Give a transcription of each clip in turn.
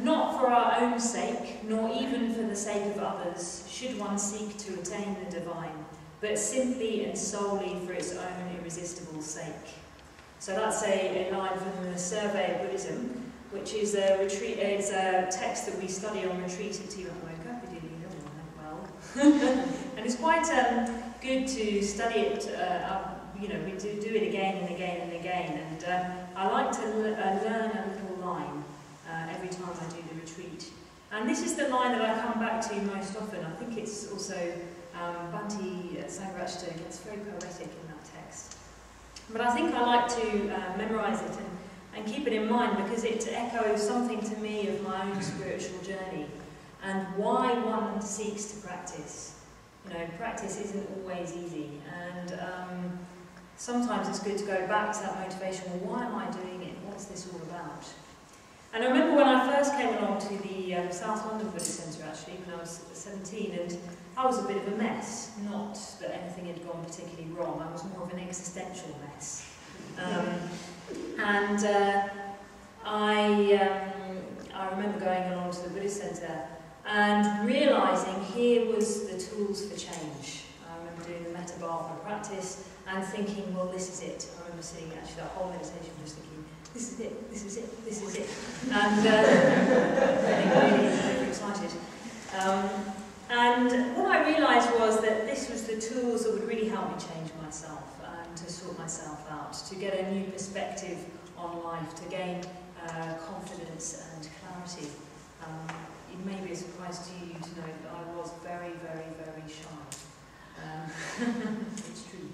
not for our own sake, nor even for the sake of others, should one seek to attain the divine, but simply and solely for its own irresistible sake. So that's a line from the Survey of Buddhism, which is it's a text that we study on retreat at Tiwamoka. We did well. And it's quite good to study it, we do it again and again and again. And I like to learn a little line every time I do the retreat. And this is the line that I come back to most often. I think it's also Bhante Sangharakshita gets very poetic in that text. But I think I like to memorise it and keep it in mind because it echoes something to me of my own spiritual journey and why one seeks to practice. Practice isn't always easy, and sometimes it's good to go back to that motivation. Well, why am I doing it? What's this all about? And I remember when I first came along to the South London Buddhist Centre, actually, when I was 17, and I was a bit of a mess. Not that anything had gone particularly wrong, I was more of an existential mess. I remember going along to the Buddhist Centre and realising here was the tools for change. I remember doing the Metta Bhavana practice and thinking, well, this is it. I remember sitting actually that whole meditation just thinking, this is it, this is it, this is it. And getting really excited. And what I realised was that this was the tools that would really help me change myself and to sort myself out, to get a new perspective on life, to gain confidence and clarity. It may be a surprise to you to know that I was very, very, very shy. It's true.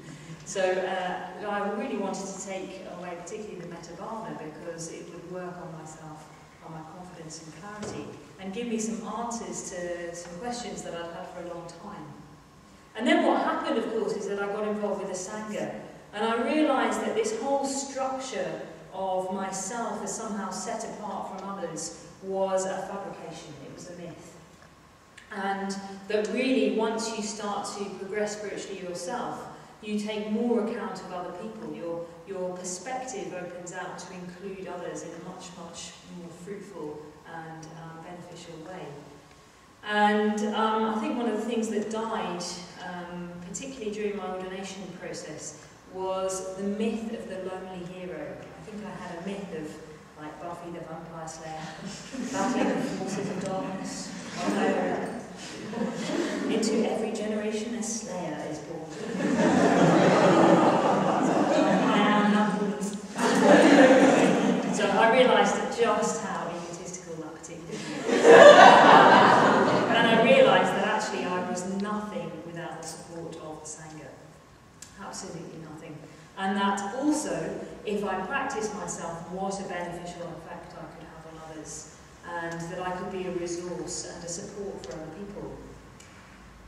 So I really wanted to take away particularly the Metta Bhavana because it would work on myself, on my confidence and clarity, and give me some answers to some questions that I'd had for a long time. And then what happened, of course, is that I got involved with the Sangha, and I realised that this whole structure of myself as somehow set apart from others was a fabrication, it was a myth. And that really, once you start to progress spiritually yourself, you take more account of other people. Your perspective opens out to include others in a much, much more fruitful and beneficial way. And I think one of the things that died, particularly during my ordination process, was the myth of the lonely hero. I think I had a myth of, like Buffy the Vampire Slayer, battling the forces of darkness. Into every generation a slayer is born. So I realised just how egotistical that particular is. And I realised that actually I was nothing without the support of the Sangha. Absolutely nothing. And that also, if I practiced myself, what a beneficial effect I could have on others, and that I could be a resource and a support for other people.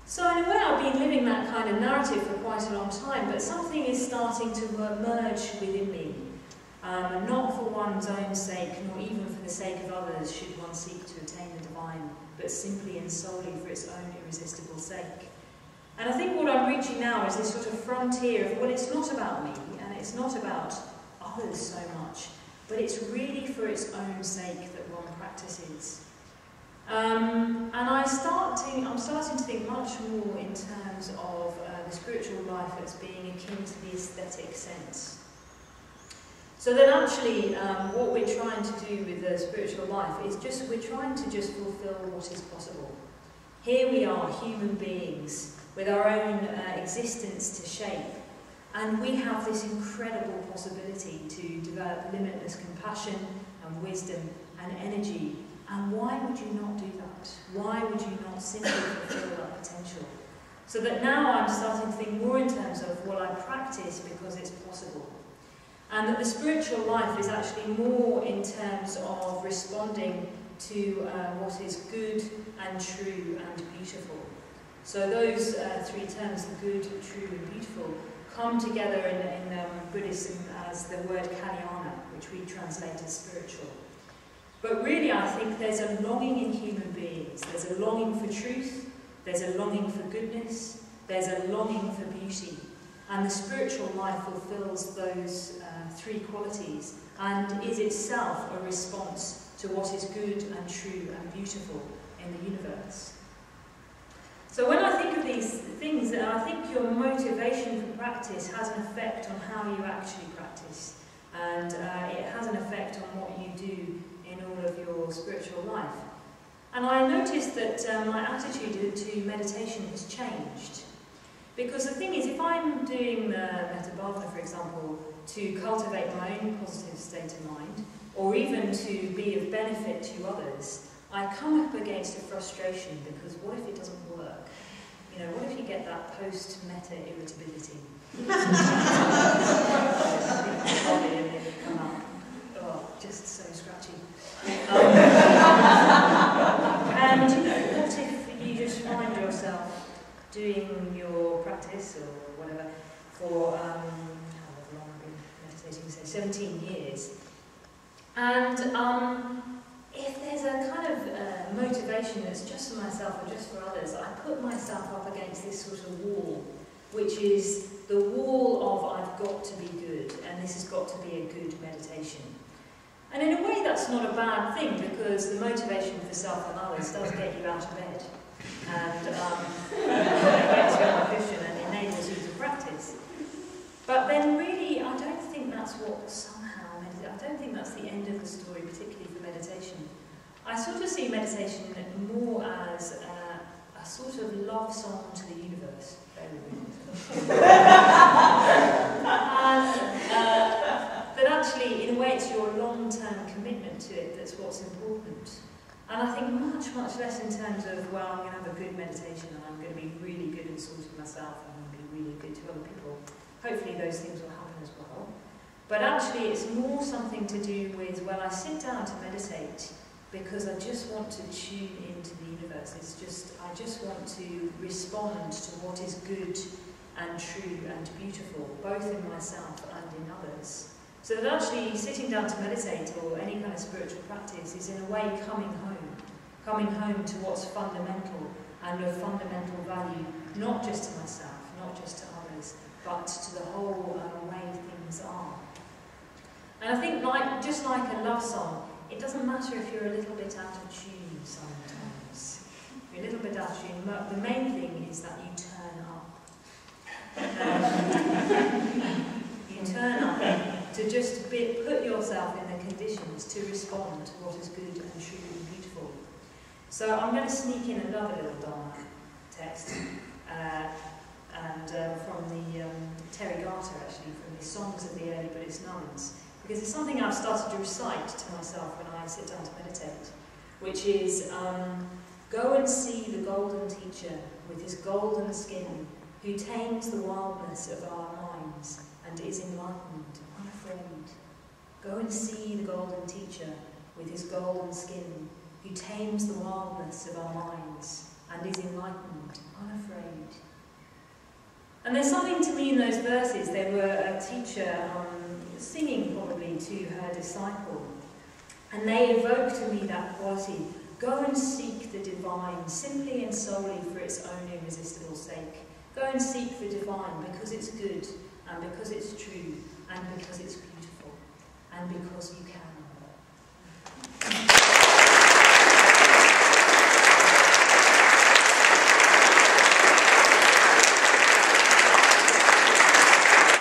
So in a way I've been living that kind of narrative for quite a long time, but something is starting to emerge within me. Not for one's own sake, nor even for the sake of others, should one seek to attain the divine, but simply and solely for its own irresistible sake. And I think what I'm reaching now is this sort of frontier of, well, it's not about me, and it's not about others so much, but it's really for its own sake that one practices. And I'm starting to think much more in terms of the spiritual life as being akin to the aesthetic sense. So that actually what we're trying to do with the spiritual life is we're trying to just fulfill what is possible. Here we are, human beings, with our own existence to shape, and we have this incredible possibility to develop limitless compassion and wisdom and energy. And why would you not do that? Why would you not simply fulfill that potential? So that now I'm starting to think more in terms of, well, I practice because it's possible. And that the spiritual life is actually more in terms of responding to what is good and true and beautiful. So those three terms, the good, true and beautiful, come together in Buddhism as the word kalyana, which we translate as spiritual. But really I think there's a longing in human beings. There's a longing for truth, there's a longing for goodness, there's a longing for beauty. And the spiritual life fulfills those three qualities and is itself a response to what is good and true and beautiful in the universe. So when I think of these things, I think your motivation for practice has an effect on how you actually practice, and it has an effect on what you do in all of your spiritual life. And I noticed that my attitude to meditation has changed. Because the thing is, if I'm doing the Metta Bhavana, for example, to cultivate my own positive state of mind, or even to be of benefit to others, I come up against a frustration because what if it doesn't work? You know, what if you get that post-metta irritability? Come up. Oh, just so scratchy. And you know, what if you just find yourself doing your practice or whatever for however long I've been meditating, say 17 years, and if there's a kind of motivation that's just for myself or just for others, I put myself up against this sort of wall, which is the wall of I've got to be good, and this has got to be a good meditation. And in a way that's not a bad thing, because the motivation for self and others does get you out of bed, and gets you on a cushion and enables you to practice. But then really, I don't think that's what I don't think that's the end of the story, particularly for meditation. I sort of see meditation more as a sort of love song to the universe. That actually, in a way, it's your long-term commitment to it that's what's important. And I think much, much less in terms of, well, I'm going to have a good meditation and I'm going to be really good at sorting myself and I'm going to be really good to other people. Hopefully those things will happen as well. But actually it's more something to do with, well, I sit down to meditate because I just want to tune into the universe. I just want to respond to what is good and true and beautiful, both in myself and in others. So that actually sitting down to meditate or any kind of spiritual practice is in a way coming home to what's fundamental and of fundamental value, not just to myself, not just to others, but to the whole way things are. And I think just like a love song, it doesn't matter if you're a little bit out of tune sometimes. If you're a little bit out of tune, but the main thing is that you turn up. You turn up to just put yourself in the conditions to respond to what is good and true and beautiful. So I'm going to sneak in another little Dharma text, from the Terry Garter, actually, from the Songs of the Early Buddhist Nuns, because it's something I've started to recite to myself when I sit down to meditate, which is, go and see the golden teacher with his golden skin, who tames the wildness of our minds and is enlightened, unafraid. Go and see the golden teacher with his golden skin, who tames the wildness of our minds and is enlightened, unafraid. And there's something to me in those verses. They were a teacher singing probably to her disciple, and they evoke to me that quality. Go and seek the divine simply and solely for its own irresistible sake. Go and seek the divine because it's good and because it's true and